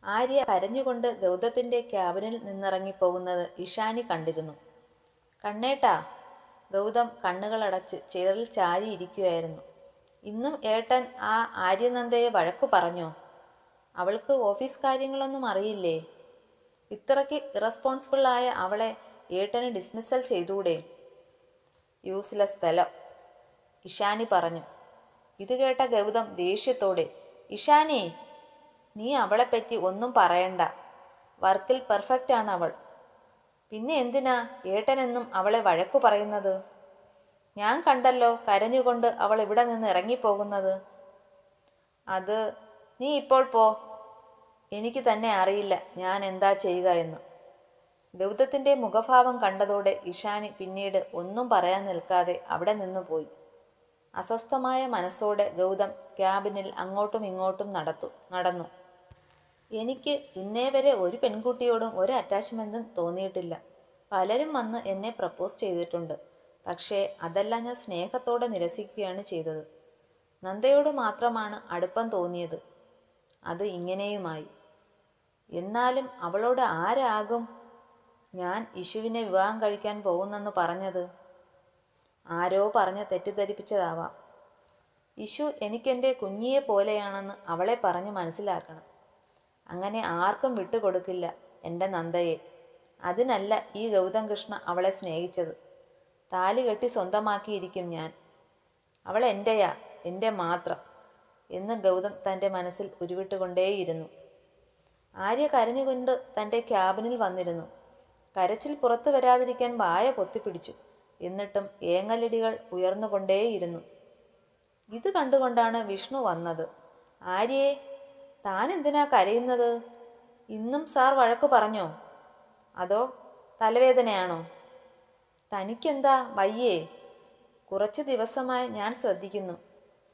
ആര്യ കരഞ്ഞുകൊണ്ട് ഗൗതത്തിൻ്റെ ക്യാബിനിൽ നിന്നിറങ്ങിപ്പോകുന്നത് ഇഷാനി കണ്ടിരുന്നു. കണ്ണേട്ടാ! ഗൗതം കണ്ണുകളടച്ച് ചെയറിൽ ചാരിയിരിക്കുകയായിരുന്നു. ഇന്നും ഏട്ടൻ ആ ആര്യനന്ദയെ വഴക്കു പറഞ്ഞോ? അവൾക്ക് ഓഫീസ് കാര്യങ്ങളൊന്നും അറിയില്ലേ? ഇത്രയ്ക്ക് ഇറസ്പോൺസിബിളായ അവളെ ഏട്ടന് ഡിസ്മിസൽ ചെയ്തൂടെ? യൂസ്ലെസ് ഫെലോ, ഇഷാനി പറഞ്ഞു. ഇത് കേട്ട ഗൗതം ദേഷ്യത്തോടെ, ഇഷാനി, നീ അവളെപ്പറ്റി ഒന്നും പറയണ്ട. വർക്കിൽ പെർഫെക്റ്റാണ് അവൾ. പിന്നെ എന്തിനാ ഏട്ടനെന്നും അവളെ വഴക്കു പറയുന്നത്? ഞാൻ കണ്ടല്ലോ കരഞ്ഞുകൊണ്ട് അവൾ ഇവിടെ നിന്ന് ഇറങ്ങിപ്പോകുന്നത്. അത് നീ ഇപ്പോൾ പോ. എനിക്ക് തന്നെ അറിയില്ല ഞാൻ എന്താ ചെയ്യുക എന്ന്. ഗൗതത്തിൻ്റെ മുഖഭാവം കണ്ടതോടെ ഇഷാനി പിന്നീട് ഒന്നും പറയാൻ നിൽക്കാതെ അവിടെ നിന്നു പോയി. അസ്വസ്ഥമായ മനസ്സോടെ ഗൗതം ക്യാബിനിൽ അങ്ങോട്ടും ഇങ്ങോട്ടും നടന്നു. എനിക്ക് ഇന്നേ വരെ ഒരു പെൺകുട്ടിയോടും ഒരു അറ്റാച്ച്മെൻറ്റും തോന്നിയിട്ടില്ല. പലരും വന്ന് എന്നെ പ്രപ്പോസ് ചെയ്തിട്ടുണ്ട്. പക്ഷേ അതെല്ലാം ഞാൻ സ്നേഹത്തോടെ നിരസിക്കുകയാണ് ചെയ്തത്. നന്ദയോട് മാത്രമാണ് അടുപ്പം തോന്നിയത്. അത് ഇങ്ങനെയുമായി. എന്നാലും അവളോട് ആരാകും ഞാൻ ഇശുവിനെ വിവാഹം കഴിക്കാൻ പോകുന്നെന്ന് പറഞ്ഞത്? ആരോ പറഞ്ഞ് തെറ്റിദ്ധരിപ്പിച്ചതാവാം. ഇശു എനിക്കെൻ്റെ കുഞ്ഞിയെ പോലെയാണെന്ന് അവളെ പറഞ്ഞ് മനസ്സിലാക്കണം. അങ്ങനെ ആർക്കും വിട്ടുകൊടുക്കില്ല എൻ്റെ നന്ദയെ. അതിനല്ല ഈ ഗൗതം കൃഷ്ണ അവളെ സ്നേഹിച്ചത്. താലി കെട്ടി സ്വന്തമാക്കിയിരിക്കും ഞാൻ. അവൾ എൻ്റെയാ, എൻ്റെ മാത്രം എന്ന് ഗൗതം തൻ്റെ മനസ്സിൽ ഉരുവിട്ടുകൊണ്ടേയിരുന്നു. ആര്യ കരഞ്ഞുകൊണ്ട് തൻ്റെ ക്യാബിനിൽ വന്നിരുന്നു. കരച്ചിൽ പുറത്തു വരാതിരിക്കാൻ വായ പൊത്തിപ്പിടിച്ചു. എന്നിട്ടും ഏങ്ങലടികൾ ഉയർന്നുകൊണ്ടേയിരുന്നു. ഇത് കണ്ടുകൊണ്ടാണ് വിഷ്ണു വന്നത്. ആര്യേ, താൻ എന്തിനാ കരയുന്നത്? ഇന്നും സാർ വഴക്കു പറഞ്ഞോ? അതോ തലവേദനയാണോ? തനിക്കെന്താ വയ്യേ? കുറച്ച് ദിവസമായി ഞാൻ ശ്രദ്ധിക്കുന്നു.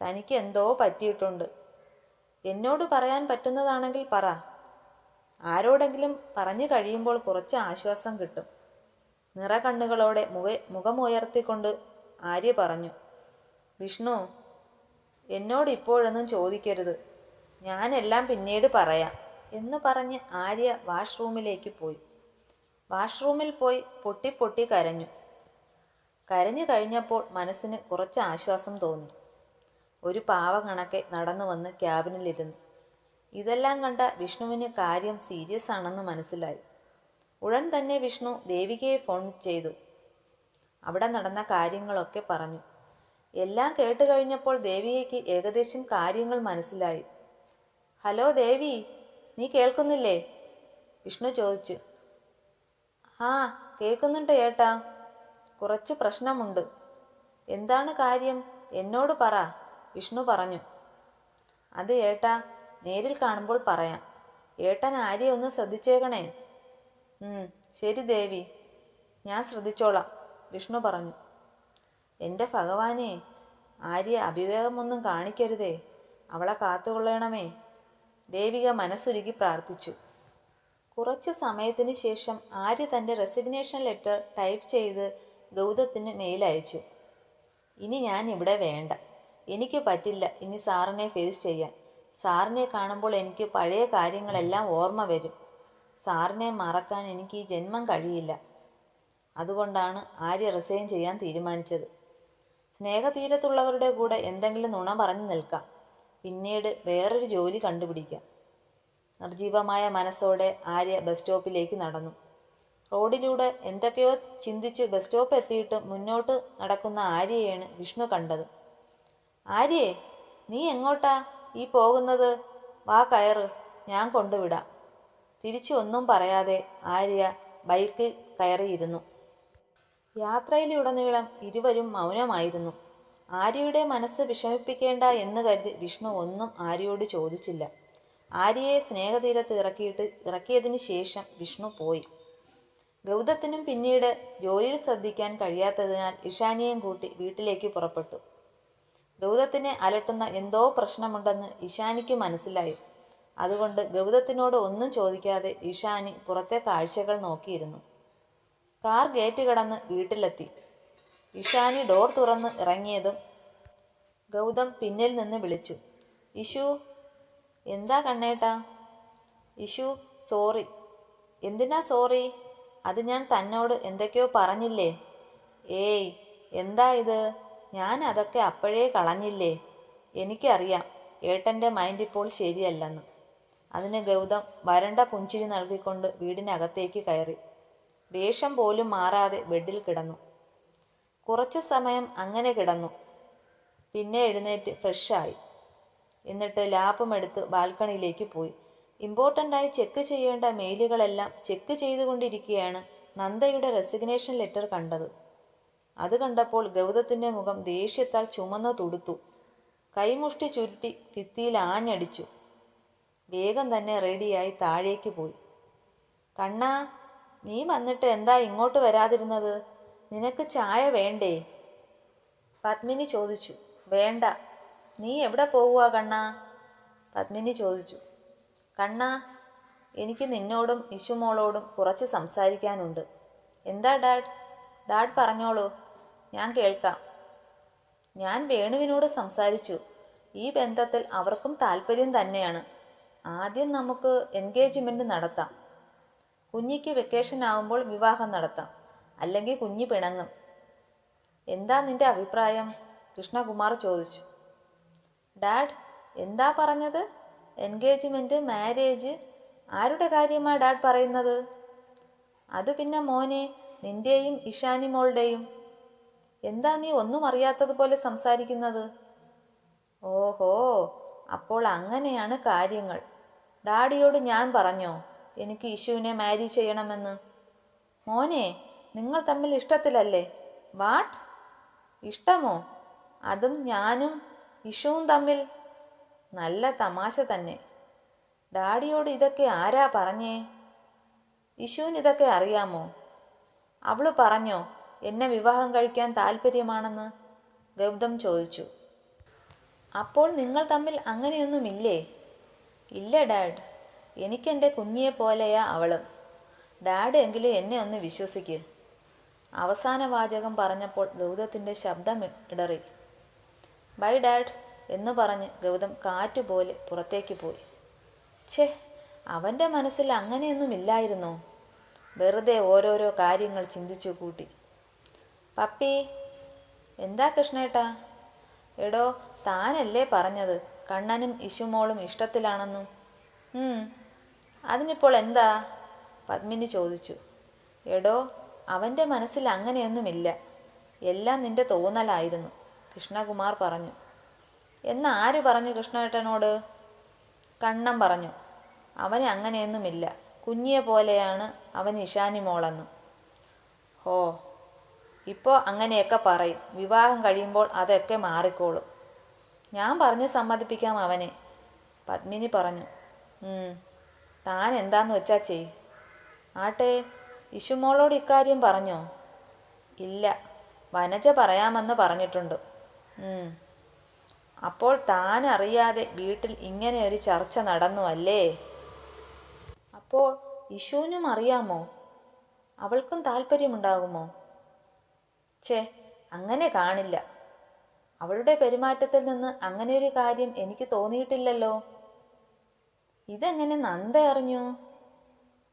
തനിക്ക് എന്തോ പറ്റിയിട്ടുണ്ട്. എന്നോട് പറയാൻ പറ്റുന്നതാണെങ്കിൽ പറ. ആരോടെങ്കിലും പറഞ്ഞു കഴിയുമ്പോൾ കുറച്ച് ആശ്വാസം കിട്ടും. നിറകണ്ണുകളോടെ മുഖമുയർത്തിക്കൊണ്ട് ആര്യ പറഞ്ഞു. വിഷ്ണു, എന്നോട് ഇപ്പോഴൊന്നും ചോദിക്കരുത്. ഞാനെല്ലാം പിന്നീട് പറയാം എന്ന് പറഞ്ഞ് ആര്യ വാഷ്റൂമിലേക്ക് പോയി. വാഷ്റൂമിൽ പോയി പൊട്ടി പൊട്ടി കരഞ്ഞു. കരഞ്ഞു കഴിഞ്ഞപ്പോൾ മനസ്സിന് കുറച്ച് ആശ്വാസം തോന്നി. ഒരു പാവ കണക്കെ നടന്നു വന്ന് ക്യാബിനിലിരുന്നു. ഇതെല്ലാം കണ്ട വിഷ്ണുവിന് കാര്യം സീരിയസ് ആണെന്ന് മനസ്സിലായി. ഉടൻ തന്നെ വിഷ്ണു ദേവികയെ ഫോൺ ചെയ്തു. അവിടെ നടന്ന കാര്യങ്ങളൊക്കെ പറഞ്ഞു. എല്ലാം കേട്ട് കഴിഞ്ഞപ്പോൾ ദേവികയ്ക്ക് ഏകദേശം കാര്യങ്ങൾ മനസ്സിലായി. ഹലോ ദേവി, നീ കേൾക്കുന്നില്ലേ? വിഷ്ണു ചോദിച്ചു. ആ, കേൾക്കുന്നുണ്ട് ഏട്ടാ. കുറച്ച് പ്രശ്നമുണ്ട്. എന്താണ് കാര്യം? എന്നോട് പറ, വിഷ്ണു പറഞ്ഞു. അത് ഏട്ടാ നേരിൽ കാണുമ്പോൾ പറയാം. ഏട്ടൻ ആര്യ ഒന്ന് ശ്രദ്ധിച്ചേക്കണേ. ശരി ദേവി, ഞാൻ ശ്രദ്ധിച്ചോളാം, വിഷ്ണു പറഞ്ഞു. എൻ്റെ ഭഗവാനെ, ആര്യ അവിവേകമൊന്നും കാണിക്കരുതേ. അവളെ കാത്തുകൊള്ളണമേ. ദേവിക മനസ്സുരുകി പ്രാർത്ഥിച്ചു. കുറച്ച് സമയത്തിന് ശേഷം ആര്യ തൻ്റെ റെസിഗ്നേഷൻ ലെറ്റർ ടൈപ്പ് ചെയ്ത് ഗൗതത്തിന് മെയിൽ അയച്ചു. ഇനി ഞാൻ ഇവിടെ വേണ്ട. എനിക്ക് പറ്റില്ല ഇനി സാറിനെ ഫേസ് ചെയ്യാൻ. സാറിനെ കാണുമ്പോൾ എനിക്ക് പഴയ കാര്യങ്ങളെല്ലാം ഓർമ്മ വരും. സാറിനെ മറക്കാൻ എനിക്ക് ഈ ജന്മം കഴിയില്ല. അതുകൊണ്ടാണ് ആര്യ റിസൈൻ ചെയ്യാൻ തീരുമാനിച്ചത്. സ്നേഹതീരത്തുള്ളവരുടെ കൂടെ എന്തെങ്കിലും നുണ പറഞ്ഞു നിൽക്കാം. പിന്നീട് വേറൊരു ജോലി കണ്ടുപിടിക്കാം. നിർജീവമായ മനസ്സോടെ ആര്യ ബസ് സ്റ്റോപ്പിലേക്ക് നടന്നു. റോഡിലൂടെ എന്തൊക്കെയോ ചിന്തിച്ച് ബസ് സ്റ്റോപ്പ് എത്തിയിട്ട് മുന്നോട്ട് നടക്കുന്ന ആര്യയെയാണ് വിഷ്ണു കണ്ടത്. ആര്യേ, നീ എങ്ങോട്ടാ ഈ പോകുന്നത്? വാ കയറ്, ഞാൻ കൊണ്ടുവിടാം. തിരിച്ചു ഒന്നും പറയാതെ ആര്യ ബൈക്കിൽ കയറിയിരുന്നു. യാത്രയിലുടനീളം ഇരുവരും മൗനമായിരുന്നു. ആര്യയുടെ മനസ്സ് വിഷമിപ്പിക്കേണ്ട എന്ന് കരുതി വിഷ്ണു ഒന്നും ആര്യയോട് ചോദിച്ചില്ല. ആര്യയെ സ്നേഹതീരത്ത് ഇറക്കിയതിന് ശേഷം വിഷ്ണു പോയി. ഗൗതത്തിനും പിന്നീട് ജോലിയിൽ ശ്രദ്ധിക്കാൻ കഴിയാത്തതിനാൽ ഇഷാനിയെയും കൂട്ടി വീട്ടിലേക്ക് പുറപ്പെട്ടു. ഗൗതത്തിനെ അലട്ടുന്ന എന്തോ പ്രശ്നമുണ്ടെന്ന് ഇഷാനിക്ക് മനസ്സിലായി. അതുകൊണ്ട് ഗൗതത്തിനോട് ഒന്നും ചോദിക്കാതെ ഇഷാനി പുറത്തെ കാഴ്ചകൾ നോക്കിയിരുന്നു. കാർ ഗേറ്റ് കടന്ന് വീട്ടിലെത്തി. ഇഷാനി ഡോർ തുറന്ന് ഇറങ്ങിയതും ഗൗതം പിന്നിൽ നിന്ന് വിളിച്ചു. ഇഷു. എന്താ കണ്ണേട്ടാ? ഇഷു സോറി. എന്തിനാ സോറി? അത് ഞാൻ തന്നോട് എന്തൊക്കെയോ പറഞ്ഞില്ലേ? ഏയ്, എന്താ ഇത്? ഞാൻ അതൊക്കെ അപ്പോഴേ കളഞ്ഞില്ലേ. എനിക്കറിയാം ഏട്ടൻ്റെ മൈൻഡ് ഇപ്പോൾ ശരിയല്ലെന്ന്. അതിന് ഗൗതം വരണ്ട പുഞ്ചിരി നൽകിക്കൊണ്ട് വീടിനകത്തേക്ക് കയറി. വേഷം പോലും മാറാതെ ബെഡിൽ കിടന്നു. കുറച്ച് സമയം അങ്ങനെ കിടന്നു. പിന്നെ എഴുന്നേറ്റ് ഫ്രഷായി. എന്നിട്ട് ലാപ്പും എടുത്ത് ബാൽക്കണിയിലേക്ക് പോയി. ഇമ്പോർട്ടൻ്റായി ചെക്ക് ചെയ്യേണ്ട മെയിലുകളെല്ലാം ചെക്ക് ചെയ്തുകൊണ്ടിരിക്കുകയാണ് നന്ദയുടെ റെസിഗ്നേഷൻ ലെറ്റർ കണ്ടത്. അത് കണ്ടപ്പോൾ ഗൗതത്തിൻ്റെ മുഖം ദേഷ്യത്താൽ ചുമന്നു തുടുത്തു. കൈമുഷ്ടി ചുരുട്ടി ഭിത്തിയിൽ ആഞ്ഞടിച്ചു. വേഗം തന്നെ റെഡിയായി താഴേക്ക് പോയി. കണ്ണാ, നീ വന്നിട്ട് എന്താ ഇങ്ങോട്ട് വരാതിരുന്നത്? നിനക്ക് ചായ വേണ്ടേ? പത്മിനി ചോദിച്ചു. വേണ്ട. നീ എവിടെ പോവുക കണ്ണാ? പത്മിനി ചോദിച്ചു. കണ്ണാ, എനിക്ക് നിന്നോടും ഇഷുമോളോടും കുറച്ച് സംസാരിക്കാനുണ്ട്. എന്താ ഡാഡ്? ഡാഡ് പറഞ്ഞോളൂ, ഞാൻ കേൾക്കാം. ഞാൻ വേണുവിനോട് സംസാരിച്ചു. ഈ ബന്ധത്തിൽ അവർക്കും താല്പര്യം തന്നെയാണ്. ആദ്യം നമുക്ക് എൻഗേജ്മെൻറ്റ് നടത്താം. കുഞ്ഞിക്ക് വെക്കേഷൻ ആകുമ്പോൾ വിവാഹം നടത്താം. അല്ലെങ്കിൽ കുഞ്ഞ് പിണങ്ങും. എന്താ നിന്റെ അഭിപ്രായം? കൃഷ്ണകുമാർ ചോദിച്ചു. ഡാഡ്, എന്താ പറഞ്ഞത്? Engagement, marriage? ആരുടെ കാര്യമാണ് ഡാഡ് പറയുന്നത്? അത് പിന്നെ മോനെ, നിൻ്റെയും ഇഷാനി മോളുടെയും. എന്താ നീ ഒന്നും അറിയാത്തതുപോലെ സംസാരിക്കുന്നത്? ഓഹോ, അപ്പോൾ അങ്ങനെയാണ് കാര്യങ്ങൾ. ഡാഡിയോട് ഞാൻ പറഞ്ഞോ എനിക്ക് ഇഷുവിനെ മാരി ചെയ്യണമെന്ന്? മോനെ, നിങ്ങൾ തമ്മിൽ ഇഷ്ടത്തിലല്ലേ? വാട്ട്? ഇഷ്ടമോ? അതും ഞാനും ഇഷുവും തമ്മിൽ? നല്ല തമാശ തന്നെ. ഡാഡിയോട് ഇതൊക്കെ ആരാ പറഞ്ഞേ? ഇഷുവിന് ഇതൊക്കെ അറിയാമോ? അവള് പറഞ്ഞോ എന്നെ വിവാഹം കഴിക്കാൻ താല്പര്യമാണെന്ന്? ഗൗതം ചോദിച്ചു. അപ്പോൾ നിങ്ങൾ തമ്മിൽ അങ്ങനെയൊന്നുമില്ലേ? ഇല്ല ഡാഡ്, എനിക്കെൻ്റെ കുഞ്ഞിയെ പോലെയാ അവളും. ഡാഡ് എങ്കിലും എന്നെ ഒന്ന് വിശ്വസിക്ക്. അവസാന വാചകം പറഞ്ഞപ്പോൾ ഗൗതത്തിൻ്റെ ശബ്ദം ഇടറി. ബൈ ഡാഡ് എന്ന് പറഞ്ഞ് ഗൗതം കാറ്റുപോലെ പുറത്തേക്ക് പോയി. ഛേ, അവൻ്റെ മനസ്സിൽ അങ്ങനെയൊന്നുമില്ലായിരുന്നോ? വെറുതെ ഓരോരോ കാര്യങ്ങൾ ചിന്തിച്ചു കൂട്ടി. പപ്പി. എന്താ കൃഷ്ണേട്ടാ? എടോ, താനല്ലേ പറഞ്ഞത് കണ്ണനും ഇഷുമോളും ഇഷ്ടത്തിലാണെന്നും? അതിനിപ്പോൾ എന്താ? പത്മിനി ചോദിച്ചു. എടോ, അവൻ്റെ മനസ്സിൽ അങ്ങനെയൊന്നുമില്ല. എല്ലാം നിന്റെ തോന്നലായിരുന്നു, കൃഷ്ണകുമാർ പറഞ്ഞു. എന്നാര് പറഞ്ഞു കൃഷ്ണേട്ടനോട്? കണ്ണൻ പറഞ്ഞു. അവന് അങ്ങനെയൊന്നുമില്ല. കുഞ്ഞിയെ പോലെയാണ് അവൻ ഇഷാനി മോളെന്ന്. ഹോ, ഇപ്പോൾ അങ്ങനെയൊക്കെ പറയും. വിവാഹം കഴിയുമ്പോൾ അതൊക്കെ മാറിക്കോളും. ഞാൻ പറഞ്ഞ് സമ്മതിപ്പിക്കാം അവനെ, പത്മിനി പറഞ്ഞു. താൻ എന്താന്ന് വെച്ചാ ചെയ്. ആട്ടെ, ഇഷുമോളോട് ഇക്കാര്യം പറഞ്ഞോ? ഇല്ല, വനജ പറയാമെന്ന് പറഞ്ഞിട്ടുണ്ട്. അപ്പോൾ താൻ അറിയാതെ വീട്ടിൽ ഇങ്ങനെ ഒരു ചർച്ച നടന്നു അല്ലേ? അപ്പോൾ ഇഷുവിനും അറിയാമോ? അവൾക്കും താല്പര്യമുണ്ടാകുമോ? ഛേ, അങ്ങനെ കാണില്ല. അവളുടെ പെരുമാറ്റത്തിൽ നിന്ന് അങ്ങനെയൊരു കാര്യം എനിക്ക് തോന്നിയിട്ടില്ലല്ലോ. ഇതെങ്ങനെ നന്ദ അറിഞ്ഞു?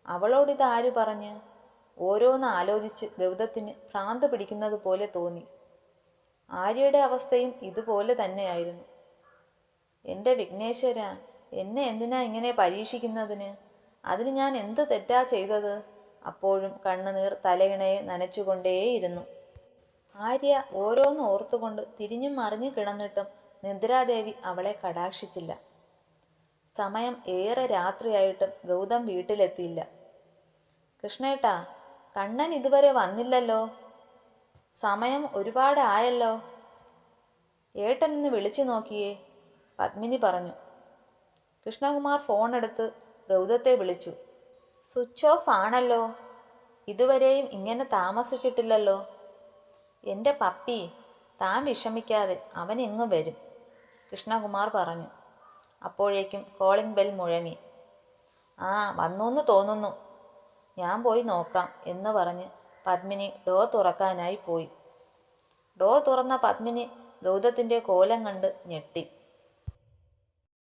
അവളോടിത് ആര് പറഞ്ഞ്? ഓരോന്ന് ആലോചിച്ച് ഗൗതത്തിന് ഭ്രാന്ത് പിടിക്കുന്നത് പോലെ തോന്നി. ആര്യയുടെ അവസ്ഥയും ഇതുപോലെ തന്നെയായിരുന്നു. എൻ്റെ വിഘ്നേശ്വര, എന്നെ എന്തിനാ ഇങ്ങനെ പരീക്ഷിക്കുന്നതിന്? അതിന് ഞാൻ എന്ത് തെറ്റാ ചെയ്തത്? അപ്പോഴും കണ്ണുനീർ തലയിണയെ നനച്ചുകൊണ്ടേയിരുന്നു. ആര്യ ഓരോന്ന് ഓർത്തുകൊണ്ട് തിരിഞ്ഞും മറിഞ്ഞു കിടന്നിട്ടും നിദ്രാദേവി അവളെ കടാക്ഷിച്ചില്ല. സമയം ഏറെ രാത്രിയായിട്ടും ഗൗതം വീട്ടിലെത്തിയില്ല. കൃഷ്ണേട്ടാ, കണ്ണൻ ഇതുവരെ വന്നില്ലല്ലോ. സമയം ഒരുപാട് ആയല്ലോ. ഏട്ടനൊന്ന് വിളിച്ചു നോക്കിയേ, പത്മിനി പറഞ്ഞു. കൃഷ്ണകുമാർ ഫോണെടുത്ത് ഗൗതത്തെ വിളിച്ചു. സ്വിച്ച് ഓഫ് ആണല്ലോ. ഇതുവരെയും ഇങ്ങനെ താമസിച്ചിട്ടില്ലല്ലോ. എൻ്റെ പപ്പി, താൻ വിഷമിക്കാതെ, അവൻ എങ്ങും വരും, കൃഷ്ണകുമാർ പറഞ്ഞു. അപ്പോഴേക്കും കോളിംഗ് ബെൽ മുഴങ്ങി. ആ, വന്നൂന്ന് തോന്നുന്നു, ഞാൻ പോയി നോക്കാം എന്ന് പറഞ്ഞ് പത്മിനി ഡോർ തുറക്കാനായി പോയി. ഡോർ തുറന്ന പത്മിനി ഗൗതത്തിൻ്റെ കോലം കണ്ട് ഞെട്ടി.